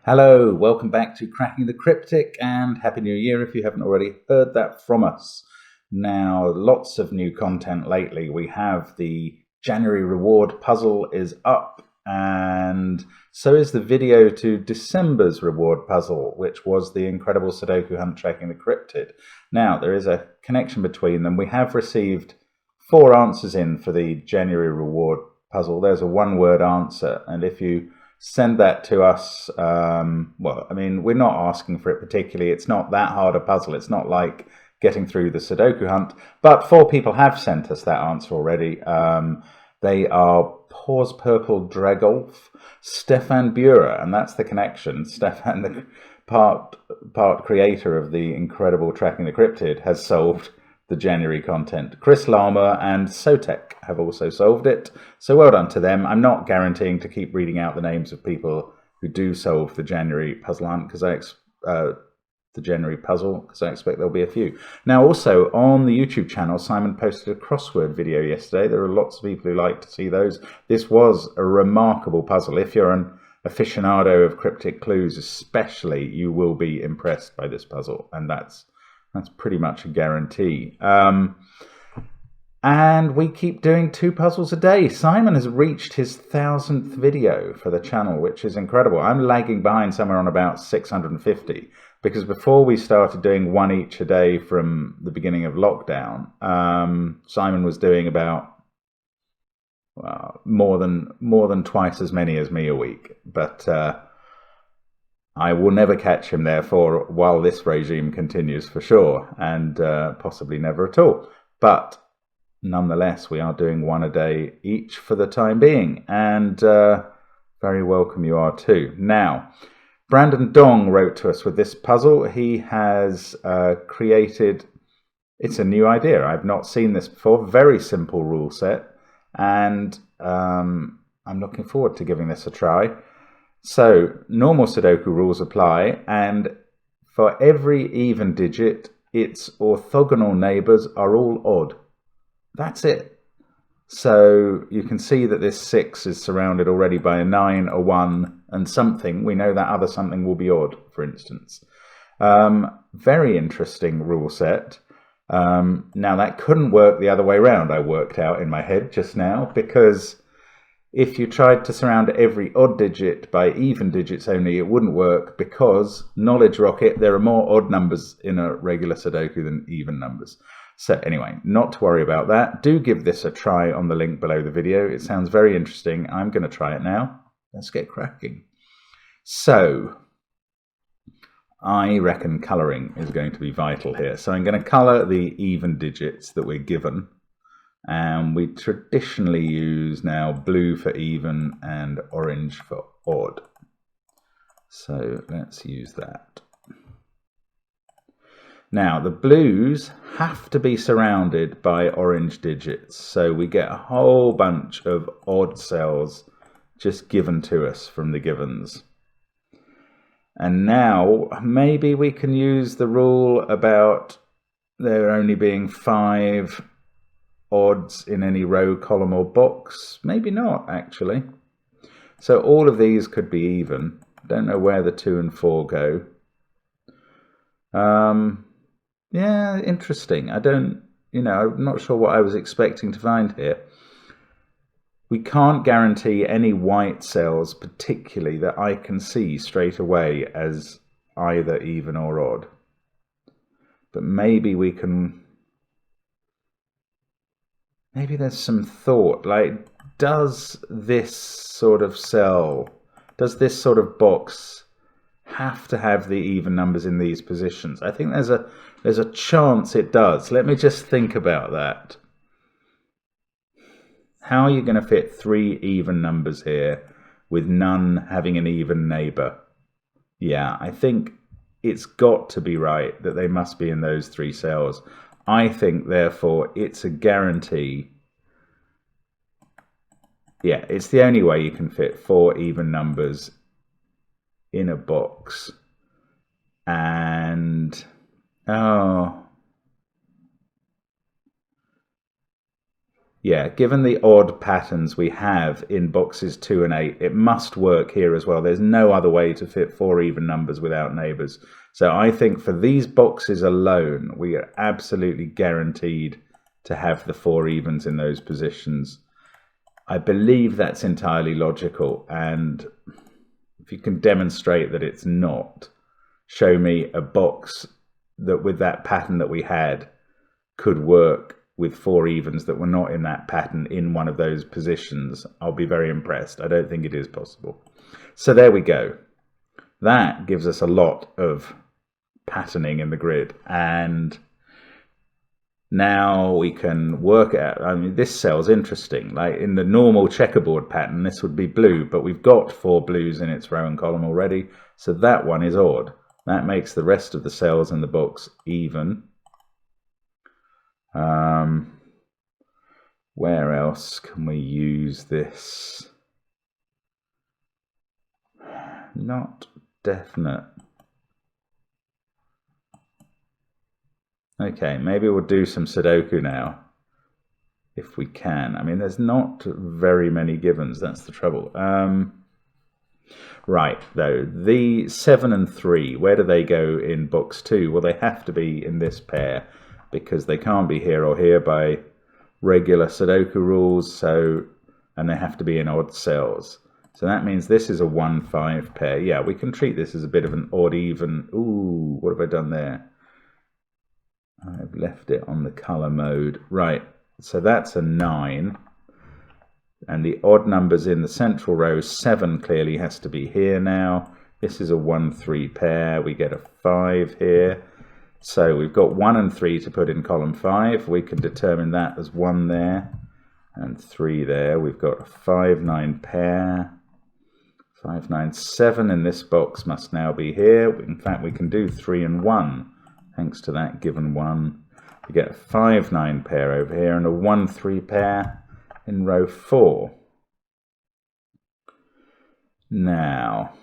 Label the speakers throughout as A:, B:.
A: Hello, welcome back to Cracking the Cryptic, and Happy New Year if you haven't already heard that from us. Now, lots of new content lately. We have the January reward puzzle is up, and so is the video to December's reward puzzle, which was the incredible Sudoku hunt tracking the cryptid. Now, there is a connection between them. We have received 4 answers in for the January reward puzzle. There's a one-word answer, and if you send that to us, well, I mean, we're not asking for it particularly. It's not that hard a puzzle. It's not like getting through the Sudoku hunt, but 4 people have sent us that answer already. They are Pause Purple Dragolf, Stefan Bura, and that's the connection. Stefan, the part creator of the incredible Tracking the Cryptid, has solved the January content. Chris Lama and Sotek have also solved it, so well done to them. I'm not guaranteeing to keep reading out the names of people who do solve the January puzzle hunt because I expect there'll be a few. Now, also on the YouTube channel, Simon posted a crossword video yesterday. There are lots of people who like to see those. This was a remarkable puzzle. If you're an aficionado of cryptic clues especially, you will be impressed by this puzzle, and that's pretty much a guarantee. And we keep doing 2 puzzles a day. Simon has reached his 1000th video for the channel, which is incredible. I'm lagging behind somewhere on about 650, because before we started doing 1 each a day from the beginning of lockdown, Simon was doing about more than twice as many as me a week. But I will never catch him, therefore, while this regime continues, for sure, and possibly never at all. But nonetheless, we are doing 1 a day each for the time being, and very welcome you are too. Now, Brandon Dong wrote to us with this puzzle. He has created, it's a new idea. I've not seen this before. Very simple rule set, and I'm looking forward to giving this a try. So, normal Sudoku rules apply, and for every even digit, its orthogonal neighbours are all odd. That's it. So you can see that this 6 is surrounded already by a 9, a 1, and something. We know that other something will be odd, for instance. Very interesting rule set. Now, that couldn't work the other way around, I worked out in my head just now, because if you tried to surround every odd digit by even digits only, it wouldn't work, because, knowledge rocket, there are more odd numbers in a regular Sudoku than even numbers. So anyway, not to worry about that. Do give this a try on the link below the video. It sounds very interesting. I'm going to try it now. Let's get cracking. So, I reckon colouring is going to be vital here. So I'm going to colour the even digits that we're given. And we traditionally use now blue for even and orange for odd. So let's use that. Now, the blues have to be surrounded by orange digits, so we get a whole bunch of odd cells just given to us from the givens. And now, maybe we can use the rule about there only being 5 odds in any row, column, or box. Maybe not, actually. So all of these could be even. Don't know where the 2 and 4 go. Yeah, interesting. I'm not sure what I was expecting to find here. We can't guarantee any white cells particularly that I can see straight away as either even or odd. But maybe we can... Maybe there's some thought, like, does this sort of cell, does this sort of box have to have the even numbers in these positions? I think there's a chance it does. Let me just think about that. How are you going to fit 3 even numbers here with none having an even neighbour? Yeah, I think it's got to be right that they must be in those 3 cells. I think, therefore, it's a guarantee. Yeah, it's the only way you can fit 4 even numbers in a box. And, oh, yeah, given the odd patterns we have in boxes 2 and 8, it must work here as well. There's no other way to fit 4 even numbers without neighbours. So I think for these boxes alone, we are absolutely guaranteed to have the 4 evens in those positions. I believe that's entirely logical, and if you can demonstrate that it's not, show me a box that with that pattern that we had could work with 4 evens that were not in that pattern in one of those positions. I'll be very impressed. I don't think it is possible. So there we go. That gives us a lot of patterning in the grid, and now we can work out, I mean, this cell's interesting. Like in the normal checkerboard pattern, this would be blue, but we've got 4 blues in its row and column already, so that one is odd. That makes the rest of the cells in the box even. Where else can we use this? Not definite. Okay, maybe we'll do some Sudoku now, if we can. I mean, there's not very many givens, that's the trouble. Right, though, the 7 and 3, where do they go in box 2? Well, they have to be in this pair, because they can't be here or here by regular Sudoku rules, so, and they have to be in odd cells. So that means this is a 1-5 pair. Yeah, we can treat this as a bit of an odd even. Ooh, what have I done there? I've left it on the color mode. Right, so that's a 9. And the odd numbers in the central row, 7 clearly has to be here now. This is a 1-3 pair. We get a 5 here. So we've got 1 and 3 to put in column 5. We can determine that as 1 there and 3 there. We've got a 5-9 pair. 5-9, 7 in this box must now be here. In fact, we can do 3 and 1. Thanks to that given 1. We get a 5-9 pair over here and a 1-3 pair in row 4. Now,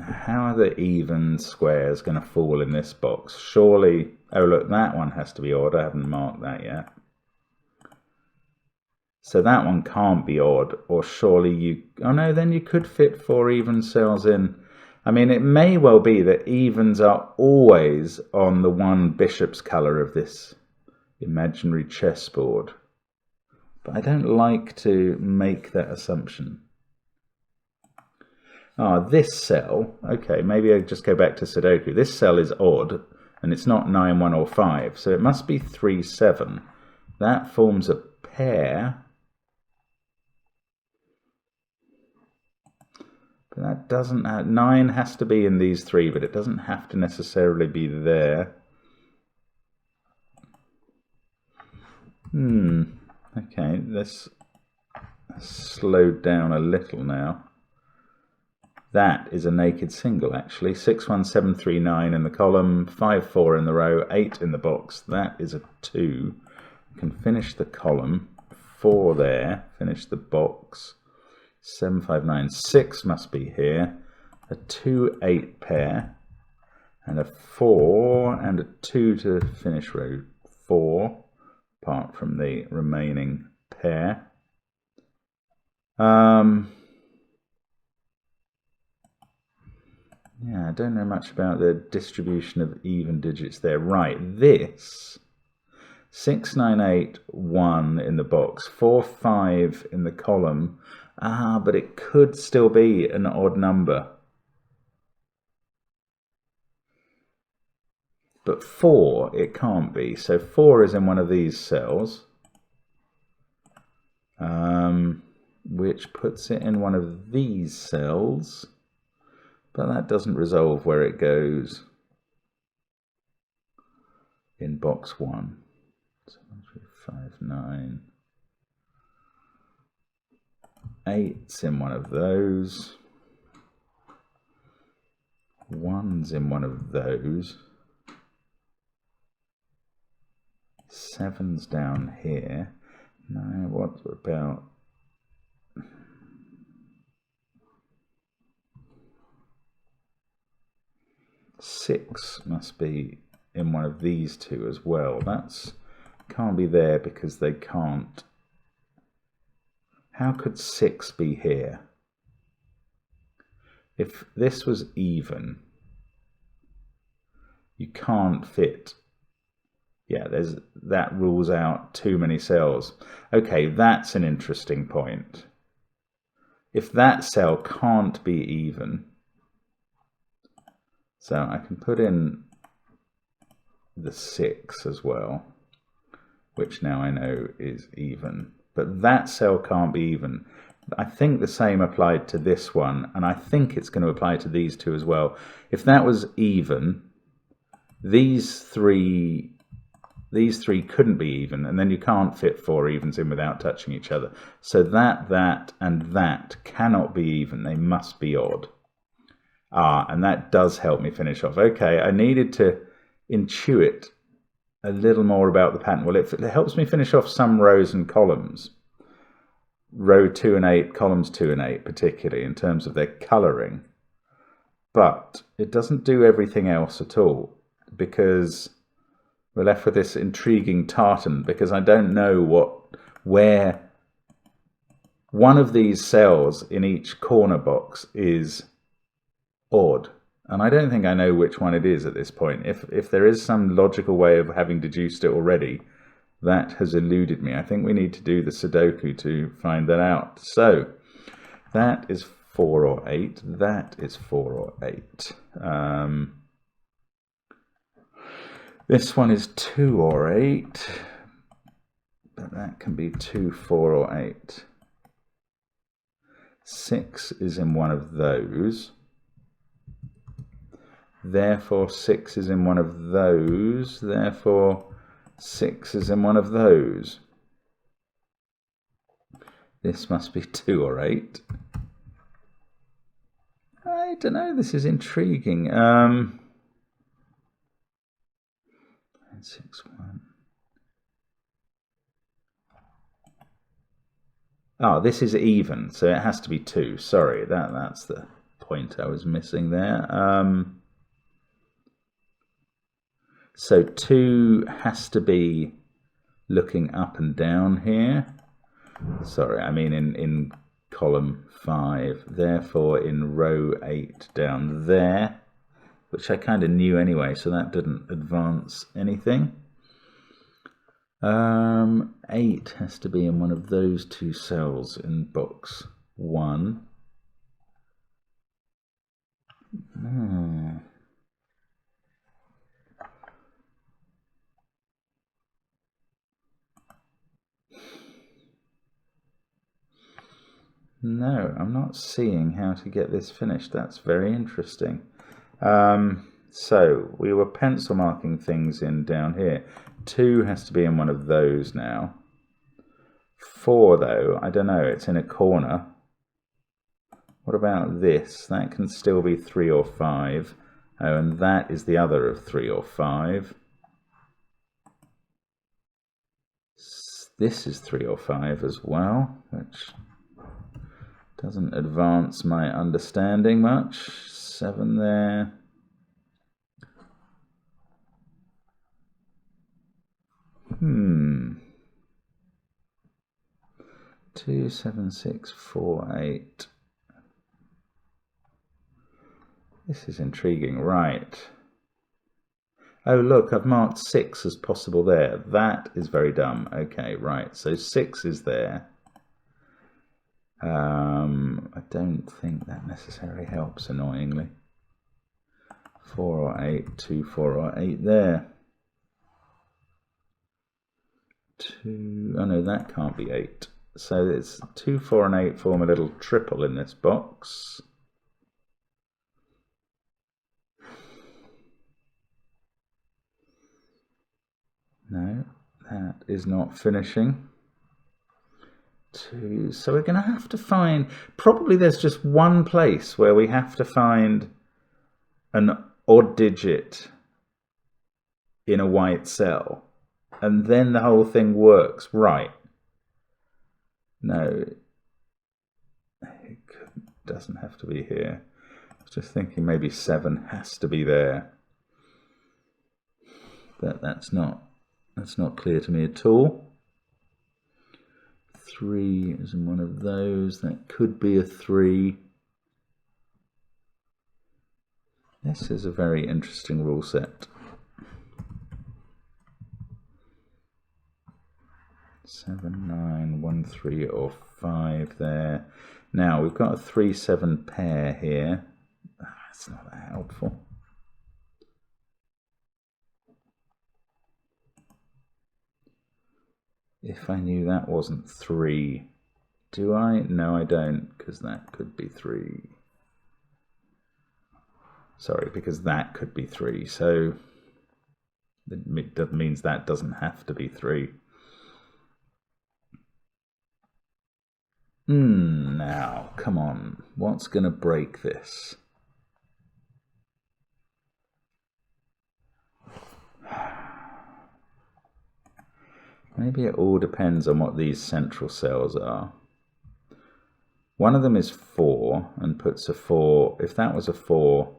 A: how are the even squares going to fall in this box? Surely, oh look, that one has to be odd. I haven't marked that yet. So that one can't be odd, or surely you... Oh no, then you could fit 4 even cells in. I mean, it may well be that evens are always on the one bishop's colour of this imaginary chessboard. But I don't like to make that assumption. Ah, this cell, okay, maybe I just go back to Sudoku. This cell is odd, and it's not 9, 1 or 5, so it must be 3, 7. That forms a pair. But that doesn't have, 9 has to be in these 3, but it doesn't have to necessarily be there. Okay, let's slow down a little now. That is a naked single, actually. 6, 1, 7, 3, 9 in the column, 5, 4 in the row, 8 in the box. That is a 2. I can finish the column, 4 there, finish the box. 7, 5, 9, 6 must be here. A 2, 8 pair, and a 4 and a 2 to finish row 4, apart from the remaining pair. Yeah, I don't know much about the distribution of even digits there. Right, this 6, 9, 8, 1 in the box, 4, 5 in the column. Ah, but it could still be an odd number. But 4, it can't be. So 4 is in one of these cells, which puts it in one of these cells. But that doesn't resolve where it goes in box 1. 7, 3, 5, 9. 8's in one of those. 1's in one of those. 7's down here. Now, what about... 6 must be in one of these two as well. That's can't be there because they can't. How could 6 be here? If this was even, you can't fit. Yeah, that rules out too many cells. Okay, that's an interesting point. If that cell can't be even, so I can put in the 6 as well, which now I know is even. But that cell can't be even. I think the same applied to this one, and I think it's going to apply to these two as well. If that was even, these three couldn't be even, and then you can't fit 4 evens in without touching each other. So that, and that cannot be even. They must be odd. And that does help me finish off. Okay, I needed to intuit a little more about the pattern. Well, it helps me finish off some rows and columns. Row 2 and 8, columns 2 and 8, particularly in terms of their colouring. But it doesn't do everything else at all, because we're left with this intriguing tartan, because I don't know where one of these cells in each corner box is odd. And I don't think I know which one it is at this point. If there is some logical way of having deduced it already, that has eluded me. I think we need to do the Sudoku to find that out. So that is 4 or 8. That is 4 or 8. This one is 2 or 8. But that can be 2, 4 or 8. 6 is in one of those. Therefore 6 is in one of those. Therefore 6 is in one of those. This must be 2 or 8. I don't know, this is intriguing. 6, 1. Oh, this is even, so it has to be 2. Sorry, that's the point I was missing there. So 2 has to be looking up and down here. Sorry, I mean in column 5. Therefore, in row 8 down there, which I kind of knew anyway, so that didn't advance anything. 8 has to be in one of those two cells in box 1. No, I'm not seeing how to get this finished. That's very interesting. So we were pencil marking things in down here. 2 has to be in one of those now. 4, though, I don't know, it's in a corner. What about this? That can still be 3 or 5. Oh, and that is the other of 3 or 5. This is 3 or 5 as well, which doesn't advance my understanding much. 7 there. Two, 7, 6, 4, 8. This is intriguing, right? Oh, look, I've marked 6 as possible there. That is very dumb. Okay, right, so 6 is there. I don't think that necessarily helps, annoyingly. 4 or 8, 2, 4 or 8 there. 2, oh no, that can't be 8. So it's 2, 4 and 8 form a little triple in this box. No, that is not finishing. 2, so we're going to have to find, probably there's just one place where we have to find an odd digit in a white cell, and then the whole thing works, right? No, it doesn't have to be here. I was just thinking maybe 7 has to be there, but that's not clear to me at all. 3 is in one of those. That could be a 3. This is a very interesting rule set. 7, 9, 1, 3 or 5 there. Now we've got a 3-7 pair here. That's not that helpful. If I knew that wasn't 3, do I? No, I don't, because that could be 3. Sorry, because that could be 3, so that means that doesn't have to be 3. Now, come on, what's going to break this? Maybe it all depends on what these central cells are. One of them is 4 and puts a 4. If that was a 4,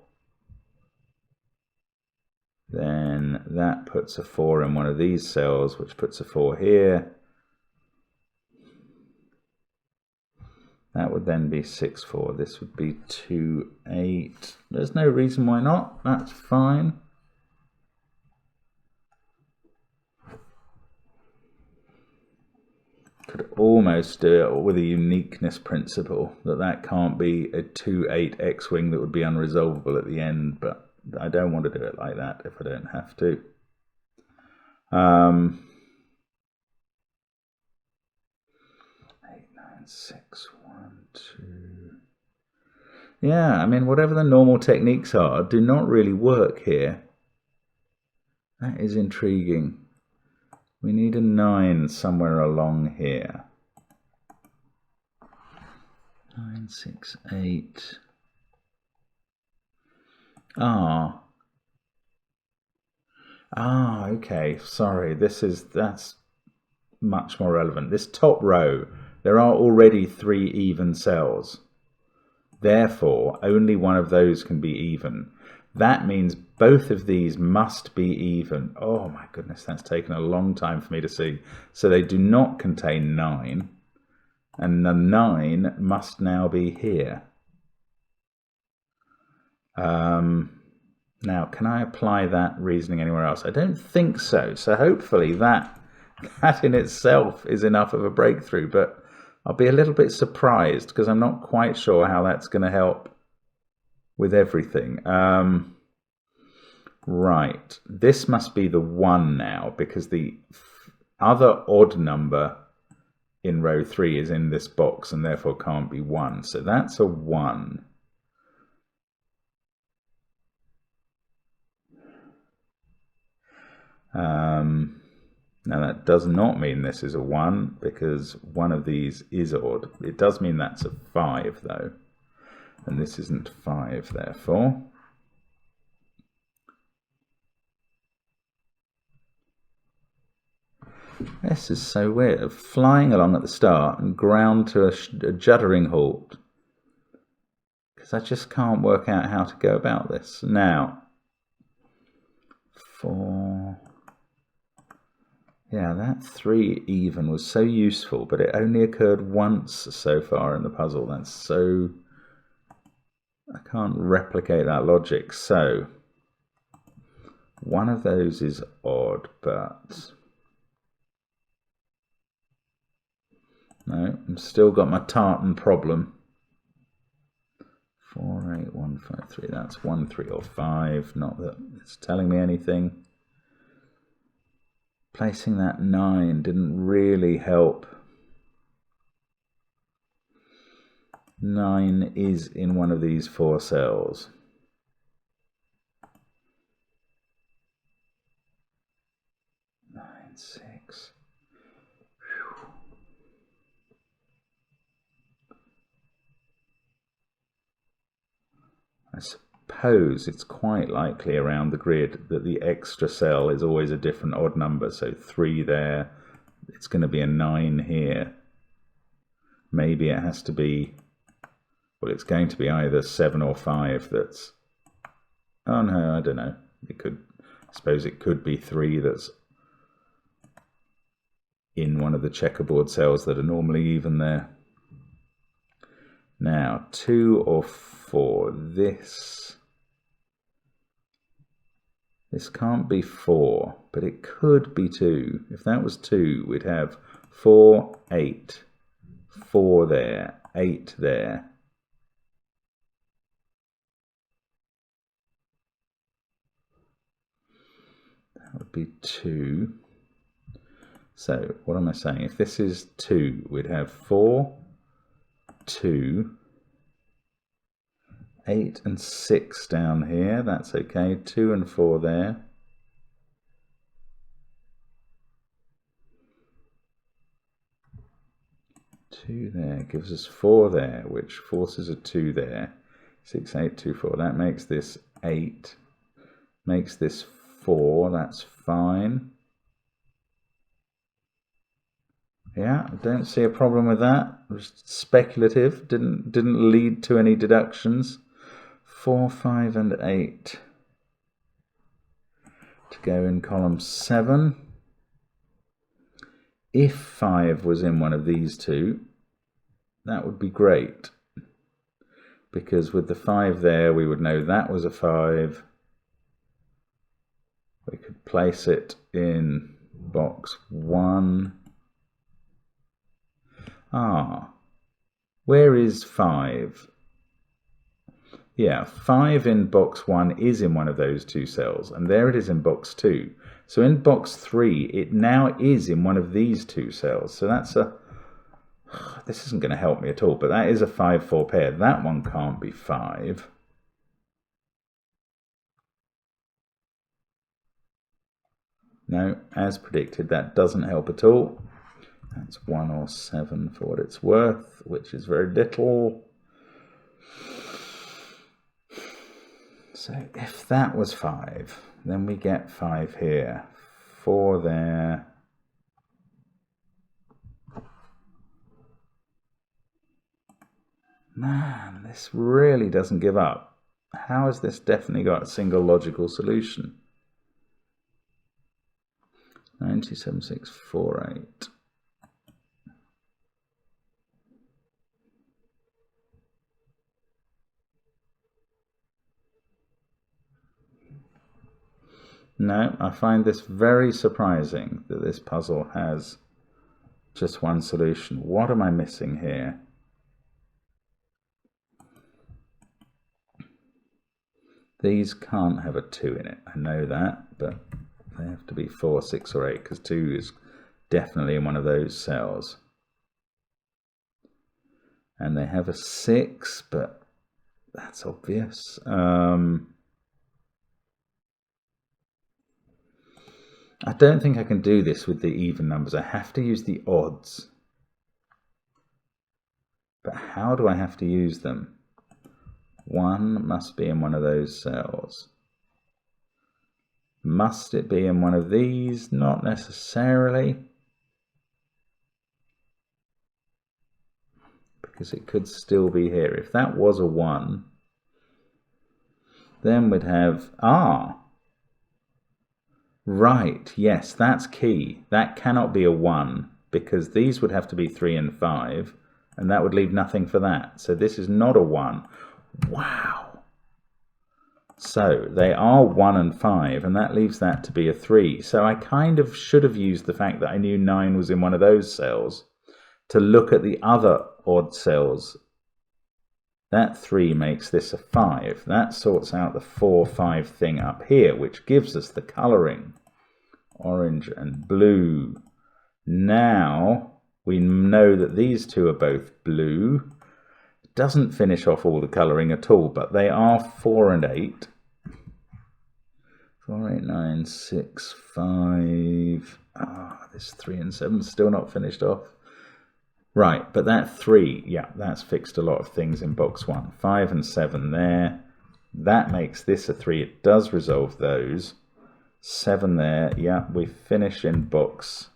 A: then that puts a 4 in one of these cells, which puts a 4 here. That would then be 6, 4. This would be 2, 8. There's no reason why not. That's fine. Could almost do it with a uniqueness principle, that can't be a 2, 8 X-wing that would be unresolvable at the end, but I don't want to do it like that if I don't have to. 8, 9, 6, 1, 2. Yeah, I mean, whatever the normal techniques are, do not really work here. That is intriguing. We need a 9 somewhere along here. 9, 6, 8. Okay, sorry, that's much more relevant. This top row, there are already 3 even cells. Therefore, only one of those can be even. That means both of these must be even. Oh my goodness, that's taken a long time for me to see. So they do not contain 9, and the 9 must now be here. Now, can I apply that reasoning anywhere else? I don't think so. So hopefully that in itself is enough of a breakthrough, but I'll be a little bit surprised because I'm not quite sure how that's going to help with everything. Right, this must be the 1 now, because the other odd number in row 3 is in this box and therefore can't be 1. So that's a 1. Now that does not mean this is a 1, because one of these is odd. It does mean that's a 5 though, and this isn't 5 therefore. This is so weird, flying along at the start and ground to a juddering halt, because I just can't work out how to go about this. Now, 4... Yeah, that 3 even was so useful, but it only occurred once so far in the puzzle. That's so... I can't replicate that logic. So, one of those is odd, but... No, I've still got my tartan problem. 4, 8, 1, 5, 3. That's 1, 3 or 5. Not that it's telling me anything. Placing that 9 didn't really help. 9 is in one of these 4 cells. 9, 6. Whew. I suppose it's quite likely around the grid that the extra cell is always a different odd number. So 3 there, it's going to be a 9 here. Maybe it has to be Well, it's going to be either 7 or 5 that's... Oh no, I don't know. It could... I suppose it could be 3 that's in one of the checkerboard cells that are normally even there. Now, 2 or 4. This can't be 4, but it could be 2. If that was 2, we'd have 4, 8. 4 there, 8 there. That would be 2. So, what am I saying? If this is 2, we'd have 4, 2, 8 and 6 down here. That's okay. 2 and 4 there. Two there gives us 4 there, which forces a 2 there. 6, 8, 2, 4. That makes this 8. Makes this 4. That's fine. Yeah, I don't see a problem with that. It was speculative. Didn't lead to any deductions. 4, 5, and 8 to go in column 7. If 5 was in one of these two, that would be great, because with the 5 there, we would know that was a 5. We could place it in box 1. Where is 5? Yeah, 5 in box 1 is in one of those two cells, and there it is in box 2. So in box 3, it now is in one of these two cells. So that's a... This isn't going to help me at all, but that is a 5-4 pair. That one can't be 5. No, as predicted, that doesn't help at all. That's 1 or 7 for what it's worth, which is very little. So if that was 5, then we get 5 here, 4 there. Man, this really doesn't give up. How has this definitely got a single logical solution? 97648. No, I find this very surprising that this puzzle has just one solution. What am I missing here? These can't have a 2 in it. I know that, but they have to be 4, 6, or 8, because 2 is definitely in one of those cells. And they have a 6, but that's obvious. I don't think I can do this with the even numbers. I have to use the odds. But how do I have to use them? 1 must be in one of those cells. Must it be in one of these? Not necessarily. Because it could still be here. If that was a 1, then we'd have... Right, yes, that's key. That cannot be a 1, because these would have to be 3 and 5, and that would leave nothing for that. So this is not a 1. Wow. So they are 1 and 5, and that leaves that to be a 3. So I kind of should have used the fact that I knew 9 was in one of those cells to look at the other odd cells. That 3 makes this a 5. That sorts out the 4, 5 thing up here, which gives us the colouring. Orange and blue. Now we know that these two are both blue. It doesn't finish off all the colouring at all, but they are 4 and 8. 4, 8, 9, 6, 5. This 3 and 7 is still not finished off. Right, but that 3, yeah, that's fixed a lot of things in box 1. 5 and 7 there. That makes this a 3. It does resolve those. 7 there, yeah, we finish in box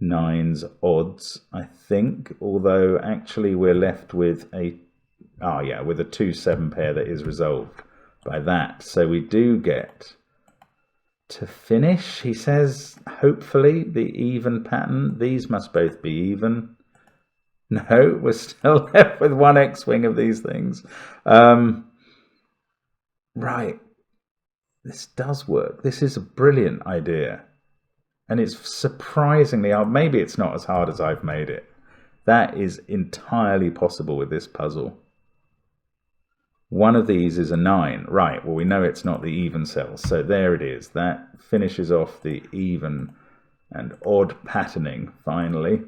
A: 9's odds, I think. Although, actually, we're left with a Oh yeah, with a 2-7 pair that is resolved by that. So we do get to finish, he says, hopefully, the even pattern. These must both be even. No, we're still left with one X-wing of these things. Right. This does work. This is a brilliant idea. And it's surprisingly hard. Maybe it's not as hard as I've made it. That is entirely possible with this puzzle. One of these is a 9. Right, well, we know it's not the even cells. So there it is. That finishes off the even and odd patterning, finally.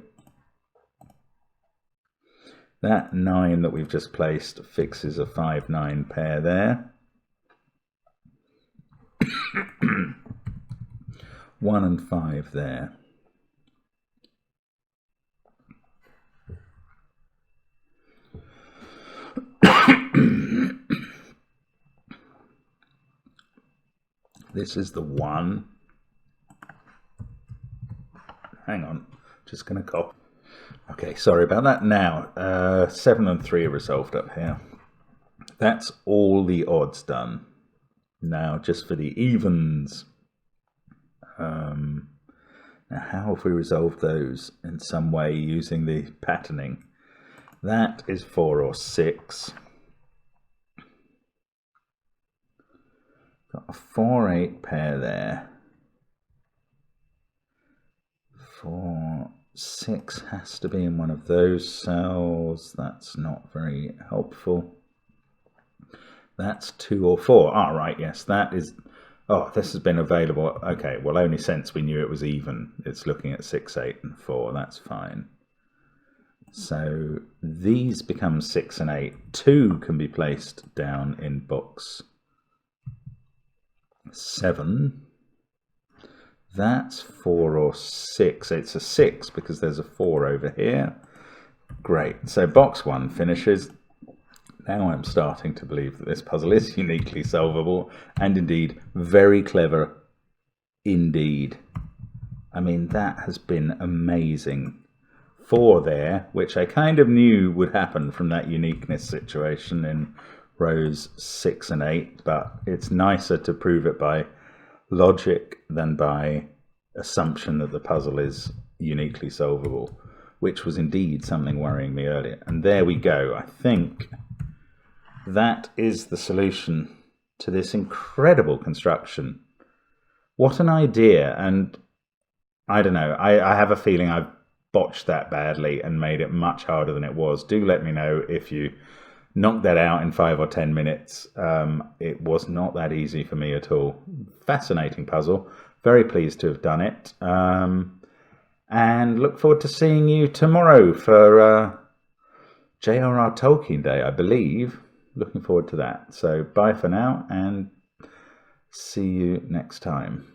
A: That 9 that we've just placed fixes a 5-9 pair there. 1 and 5 there. This is the 1. Hang on, just going to cough. Okay, sorry about that. Now, 7 and 3 are resolved up here. That's all the odds done. Now, just for the evens. Now, how have we resolved those in some way using the patterning? That is 4 or 6. Got a 4-8 pair there. 4, 6 has to be in one of those cells. That's not very helpful. That's 2 or 4. Ah, right, yes, that is... Oh, this has been available. Okay, well, only since we knew it was even. It's looking at 6, 8, and 4. That's fine. So these become 6 and 8. 2 can be placed down in box 7. That's 4 or 6. It's a 6 because there's a 4 over here. Great. So box 1 finishes. Now I'm starting to believe that this puzzle is uniquely solvable and indeed very clever indeed. I mean, that has been amazing. 4 there, which I kind of knew would happen from that uniqueness situation in rows 6 and 8, but it's nicer to prove it by logic than by assumption that the puzzle is uniquely solvable, which was indeed something worrying me earlier. And there we go. I think that is the solution to this incredible construction. What an idea. And I don't know, I have a feeling I've botched that badly and made it much harder than it was. Do let me know if you knocked that out in 5 or 10 minutes. It was not that easy for me at all. Fascinating puzzle. Very pleased to have done it. And look forward to seeing you tomorrow for J.R.R. Tolkien Day, I believe. Looking forward to that. So bye for now and see you next time.